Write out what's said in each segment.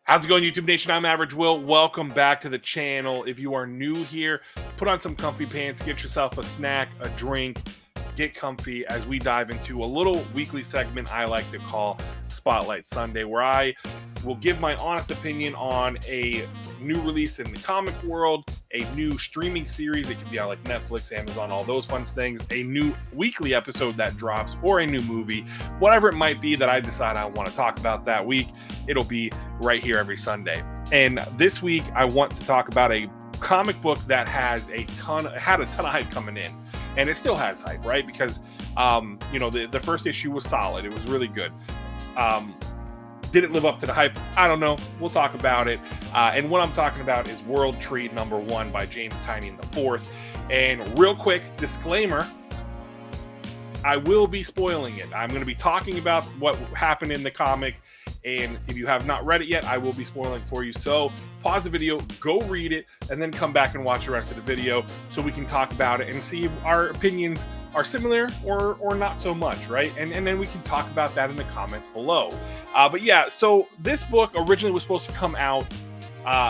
How's it going, YouTube Nation? I'm Average Will. Welcome back to the channel. If you are new here, put on some comfy pants, get yourself a snack, a drink, get comfy as we dive into a little weekly segment I like to call Spotlight Sunday, where I will give my honest opinion on a new release in the comic world, a new streaming series. It could be on like Netflix, Amazon, all those fun things, a new weekly episode that drops, or a new movie, whatever it might be that I decide I want to talk about that week. It'll be right here every Sunday. And this week, I want to talk about a comic book that had a ton of hype coming in, and it still has hype, right? Because the first issue was solid. It was really good. Did it live up to the hype? I don't know. We'll talk about it. And what I'm talking about is Worldtr33 #1 by James Tynion IV. And real quick disclaimer, I will be spoiling it. I'm going to be talking about what happened in the comic, and if you have not read it yet, I will be spoiling for you. So pause the video, go read it, and then come back and watch the rest of the video so we can talk about it and see if our opinions are similar or not so much, right? And then we can talk about that in the comments below. But yeah, so this book originally was supposed to come out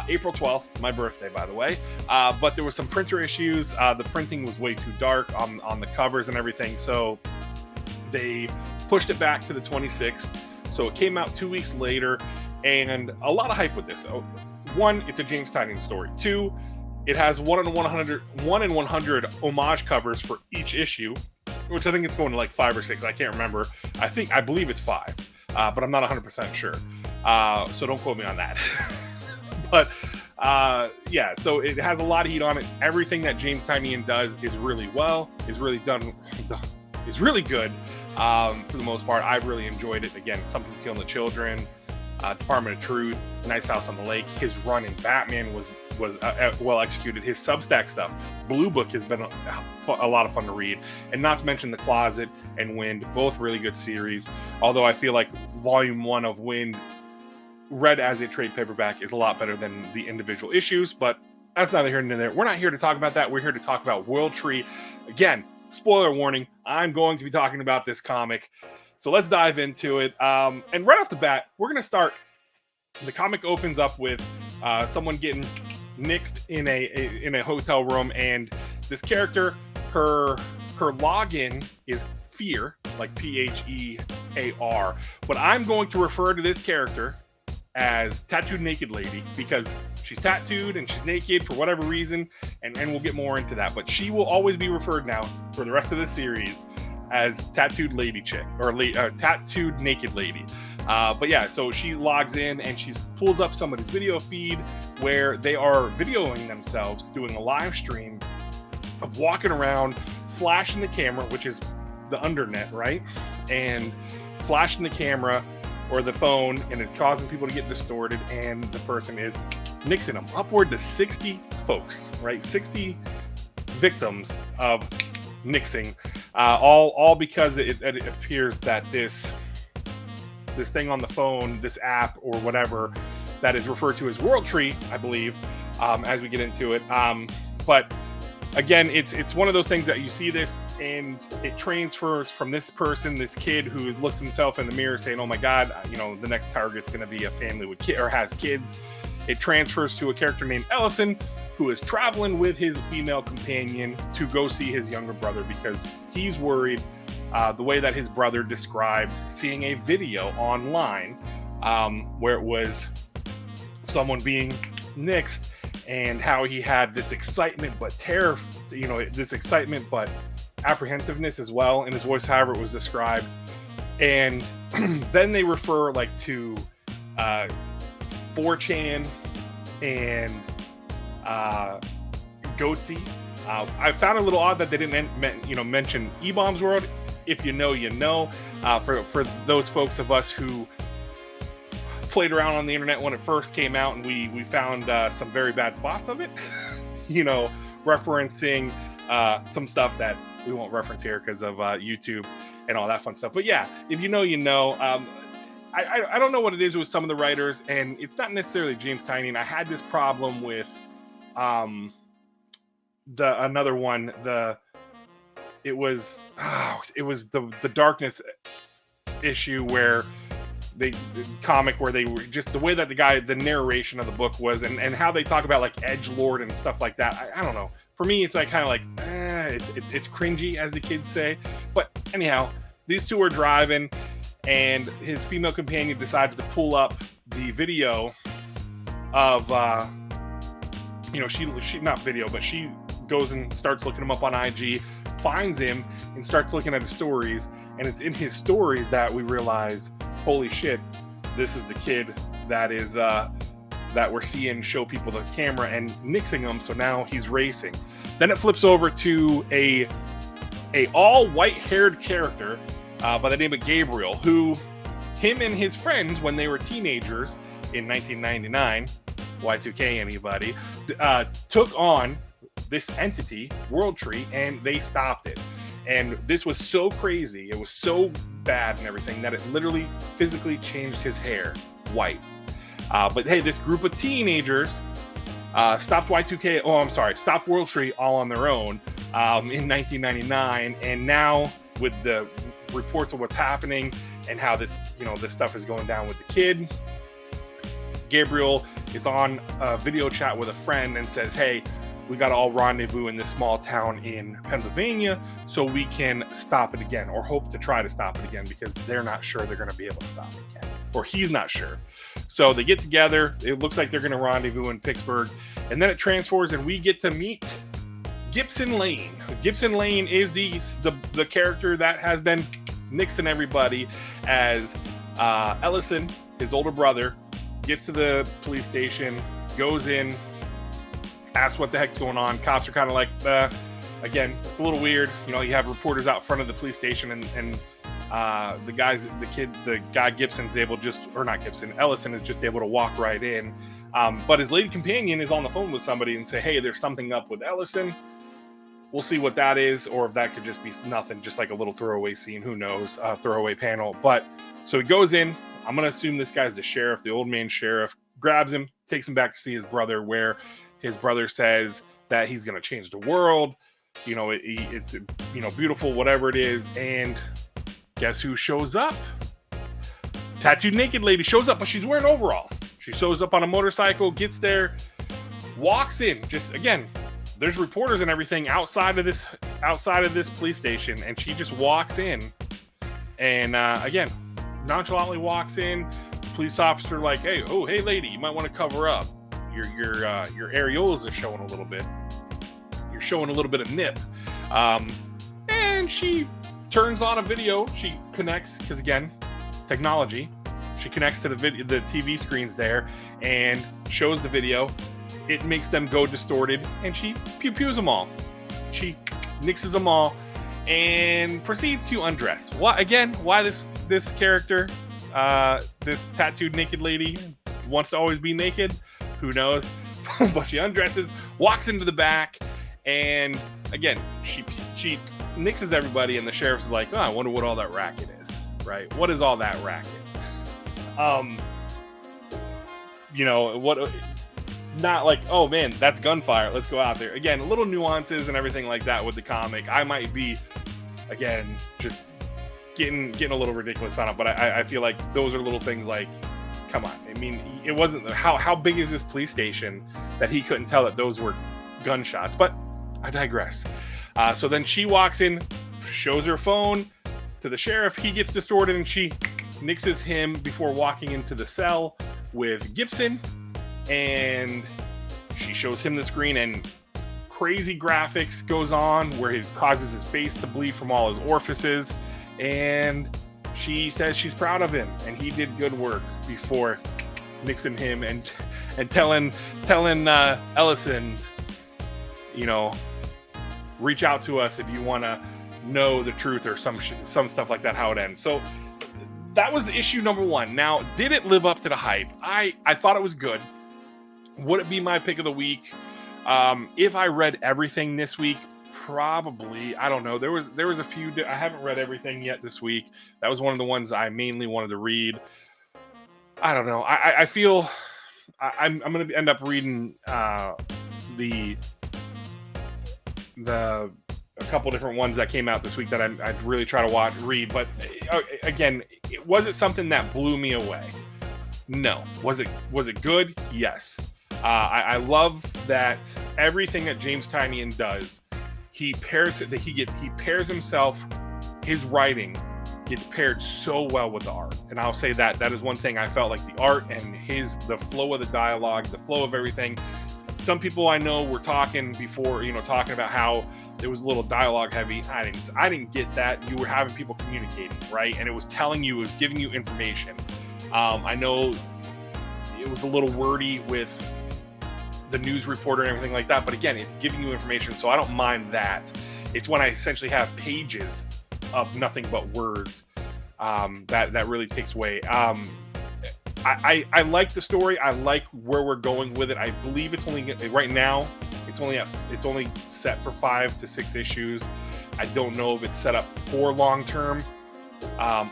April 12th, my birthday, by the way. But there was some printer issues. The printing was way too dark on the covers and everything, so they pushed it back to the 26th. So it came out 2 weeks later, and a lot of hype with this. One, it's a James Tynion story. Two, it has 1 in 100 homage covers for each issue, which I think it's going to like 5 or 6. I can't remember. I believe it's 5, but I'm not 100% sure. So don't quote me on that. But yeah, so it has a lot of heat on it. Everything that James Tynion does is really good. For the most part, I've really enjoyed it. Again, Something's Killing the Children, Department of Truth, Nice House on the Lake. His run in Batman was well executed. His Substack stuff, Blue Book, has been a lot of fun to read. And not to mention The Closet and Wind, both really good series. Although I feel like Volume 1 of Wind, read as a trade paperback, is a lot better than the individual issues. But that's neither here nor there. We're not here to talk about that. We're here to talk about Worldtr33. Again, spoiler warning, I'm going to be talking about this comic. So let's dive into it. And right off the bat, we're going to start. The comic opens up with someone getting nixed in a hotel room, and this character, her login is Fear, like P-H-E-A-R. But I'm going to refer to this character as Tattooed Naked Lady because she's tattooed and she's naked for whatever reason, and we'll get more into that. But she will always be referred now for the rest of the series as Tattooed Lady Chick, or Tattooed Naked Lady. But yeah, so she logs in and she pulls up somebody's video feed where they are videoing themselves doing a live stream of walking around, flashing the camera, which is the undernet, right? And flashing the camera or the phone, and it's causing people to get distorted, and the person is nixing them. Upward to 60 folks, right? 60 victims of nixing, all because it appears that this thing on the phone, this app or whatever that is referred to as Worldtr33, I believe, as we get into it. But again, it's one of those things that you see this and it transfers from this person, this kid who looks himself in the mirror saying, oh my God, the next target's going to be a family with kids or has kids. It transfers to a character named Ellison, who is traveling with his female companion to go see his younger brother because he's worried, the way that his brother described seeing a video online where it was someone being nixed, and how he had this excitement but terror, this excitement but apprehensiveness as well in his voice, however it was described. And then they refer like to 4chan and Goatsy. I found it a little odd that they didn't mention E-Bomb's World. If you know, you know. For those folks of us who played around on the internet when it first came out, and we found some very bad spots of it, referencing some stuff that we won't reference here because of YouTube and all that fun stuff. But yeah, if you know, you know. I don't know what it is with some of the writers, and it's not necessarily James Tynion. I had this problem with another one. It was the Darkness issue where the comic where they were just the way that the narration of the book was, and how they talk about like edgelord and stuff like that. I don't know. For me, it's like kind of like it's cringy, as the kids say. But anyhow, these two are driving, and his female companion decides to pull up the video of she not video, but she goes and starts looking him up on IG, finds him, and starts looking at his stories. And it's in his stories that we realize, holy shit, this is the kid that is that we're seeing show people the camera and nixing him. So now he's racing. Then it flips over to a all white-haired character by the name of Gabriel, who him and his friends, when they were teenagers in 1999, Y2K anybody, took on this entity, Worldtr33, and they stopped it. And this was so crazy, it was so bad and everything, that it literally physically changed his hair white. But hey, this group of teenagers stopped Y2K, stopped Worldtr33 all on their own in 1999. And now with the reports of what's happening and how this stuff is going down with the kid, Gabriel is on a video chat with a friend and says, hey, we got to all rendezvous in this small town in Pennsylvania so we can stop it again, or hope to try to stop it again, because they're not sure they're going to be able to stop it again, or he's not sure. So they get together. It looks like they're going to rendezvous in Pittsburgh, and then it transfers and we get to meet Gibson Lane. Gibson Lane is the character that has been nixing everybody, as Ellison, his older brother, gets to the police station, goes in, asks what the heck's going on. Cops are kind of like, again, it's a little weird. You have reporters out front of the police station, and the guy Gibson's able Ellison is just able to walk right in. But his lady companion is on the phone with somebody and say, hey, there's something up with Ellison. We'll see what that is, or if that could just be nothing, just like a little throwaway scene. Who knows? Throwaway panel. But so he goes in. I'm going to assume this guy's the sheriff, the old man sheriff, grabs him, takes him back to see his brother, where his brother says that he's going to change the world. It's beautiful, whatever it is. And guess who shows up? Tattooed naked lady shows up, but she's wearing overalls. She shows up on a motorcycle, gets there, walks in. Just again, there's reporters and everything outside of this police station, and she just walks in, and again, nonchalantly walks in. Police officer like, hey lady, you might want to cover up. Your areolas are showing a little bit. You're showing a little bit of nip. And she turns on a video. She connects, because again, technology. She connects to the TV screens there and shows the video. It makes them go distorted, and she pews them all. She nixes them all and proceeds to undress. Why this character, this tattooed naked lady, wants to always be naked? Who knows? But she undresses, walks into the back, and again, she nixes everybody, and the sheriff's like, I wonder what all that racket is, right? What is all that racket? Not like, oh man, that's gunfire, let's go out there. Again, little nuances and everything like that with the comic. I might be, again, just getting a little ridiculous on it, but I feel like those are little things like, come on. I mean, it wasn't how big is this police station that he couldn't tell that those were gunshots? But I digress. So then she walks in, shows her phone to the sheriff. He gets distorted, and she nixes him before walking into the cell with Gibson. And she shows him the screen, and crazy graphics goes on where he causes his face to bleed from all his orifices. And she says she's proud of him, and he did good work before nixing him and telling Ellison, reach out to us if you want to know the truth, or some stuff like that, how it ends. So that was issue number 1. Now, did it live up to the hype? I thought it was good. Would it be my pick of the week? If I read everything this week, probably. I don't know. There was a few. I haven't read everything yet this week. That was one of the ones I mainly wanted to read. I don't know. I feel I'm going to end up reading the a couple different ones that came out this week that I'd really try to read. But again, was it something that blew me away? No. Was it good? Yes. I love that everything that James Tynion does, he pairs himself, his writing gets paired so well with the art. And I'll say that is one thing I felt like the art and the flow of the dialogue, the flow of everything. Some people I know were talking before, talking about how it was a little dialogue heavy. I didn't get that. You were having people communicating, right? And it was giving you information. I know it was a little wordy with the news reporter and everything like that, but again, it's giving you information, so I don't mind that. It's when I essentially have pages of nothing but words that really takes away. I like the story. I like where we're going with it. I believe it's only right now. It's only set for 5 to 6 issues. I don't know if it's set up for long term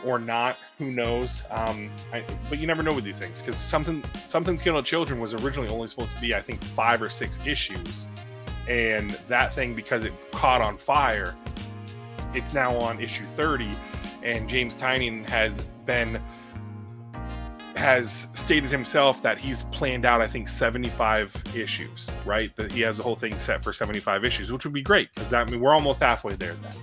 or not. Who knows? But you never know with these things, because Something's Killing Children was originally only supposed to be, I think, 5 or 6 issues, and that thing, because it caught on fire, it's now on issue 30, and James Tynion has stated himself that he's planned out, I think, 75 issues, right? That he has the whole thing set for 75 issues, which would be great, because that, I mean, we're almost halfway there then.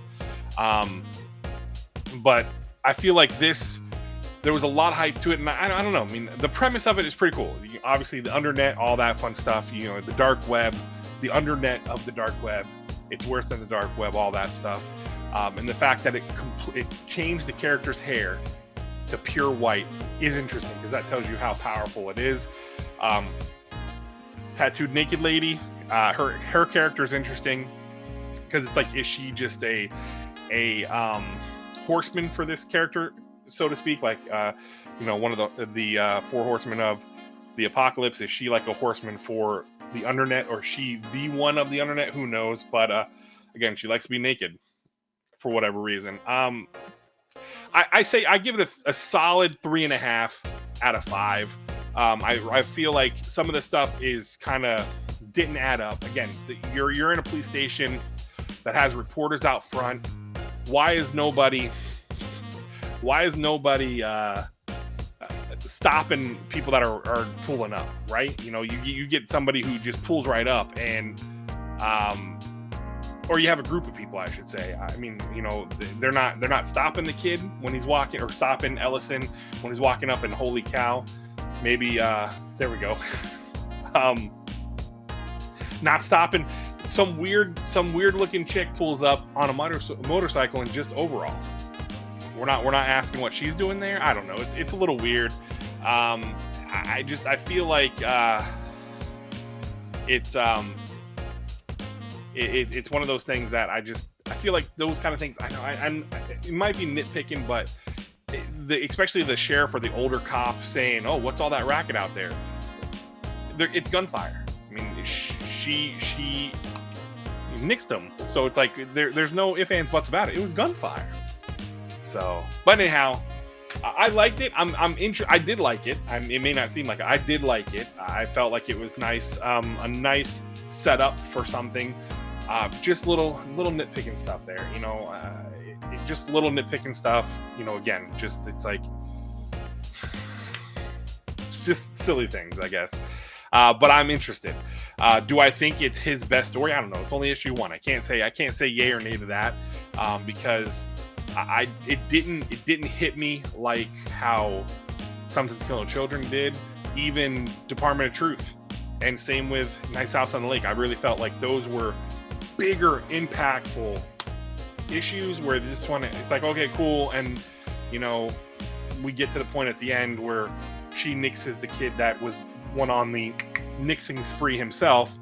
But I feel like there was a lot of hype to it, and I don't know. I mean, the premise of it is pretty cool. Obviously, the undernet, all that fun stuff, the dark web, the undernet of the dark web. It's worse than the dark web, all that stuff. And the fact that it changed the character's hair to pure white is interesting, because that tells you how powerful it is. Tattooed naked lady, her character is interesting, because it's like, is she just a horseman for this character, so to speak? Like, one of the 4 horsemen of the apocalypse. Is she like a horseman for the undernet, or is she the one of the undernet? Who knows? But again, she likes to be naked for whatever reason. I say I give it a solid 3.5 out of 5. I feel like some of the stuff is kind of didn't add up. Again, you're in a police station that has reporters out front. Why is nobody stopping people that are pulling up, right? You get somebody who just pulls right up, and or you have a group of people, I should say. I mean, they're not stopping the kid when he's walking, or stopping Ellison when he's walking up, and holy cow, maybe there we go. Not stopping. Some weird looking chick pulls up on a motorcycle in just overalls. We're not asking what she's doing there. I don't know. It's a little weird. I feel like it's one of those things that I feel like those kind of things. I know it might be nitpicking, but especially the sheriff or the older cop saying, "Oh, what's all that racket out there?" It's gunfire. I mean, she nixed him, so it's like there's no ifs, ands, buts about it. It was gunfire. So, but anyhow, I liked it. I did like it. It may not seem like it. I did like it. I felt like it was nice. A nice setup for something. Just little nitpicking stuff there. Just little nitpicking stuff. Again, it's like just silly things, I guess. But I'm interested. Do I think it's his best story? I don't know. It's only issue 1. I can't say yay or nay to that, because it didn't hit me like how Something's Killing Children did, even Department of Truth, and same with Nice House on the Lake. I really felt like those were bigger, impactful issues, where this one, it's like, okay, cool, and we get to the point at the end where she nixes the kid that was one on the nixing spree himself,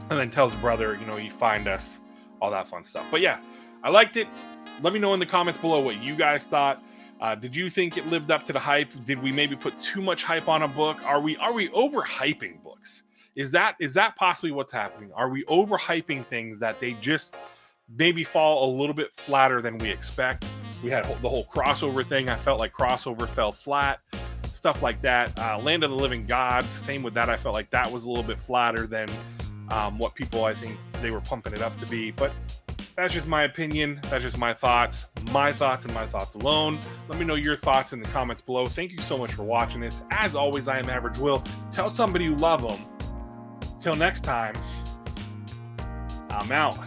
and then tells brother, you find us, all that fun stuff. But yeah, I liked it. Let me know in the comments below what you guys thought. Did you think it lived up to the hype? Did we maybe put too much hype on a book? Are we overhyping books? Is that possibly what's happening? Are we overhyping things that they just maybe fall a little bit flatter than we expect? We had the whole crossover thing. I felt like crossover fell flat. Stuff like that. Land of the Living Gods, same with that. I felt like that was a little bit flatter than what people, I think, they were pumping it up to be. But That's just my opinion. That's just my thoughts and my thoughts alone. Let me know your thoughts in the comments below. Thank you so much for watching this. As always, I am Average Will. Tell somebody you love them. Till next time, I'm out.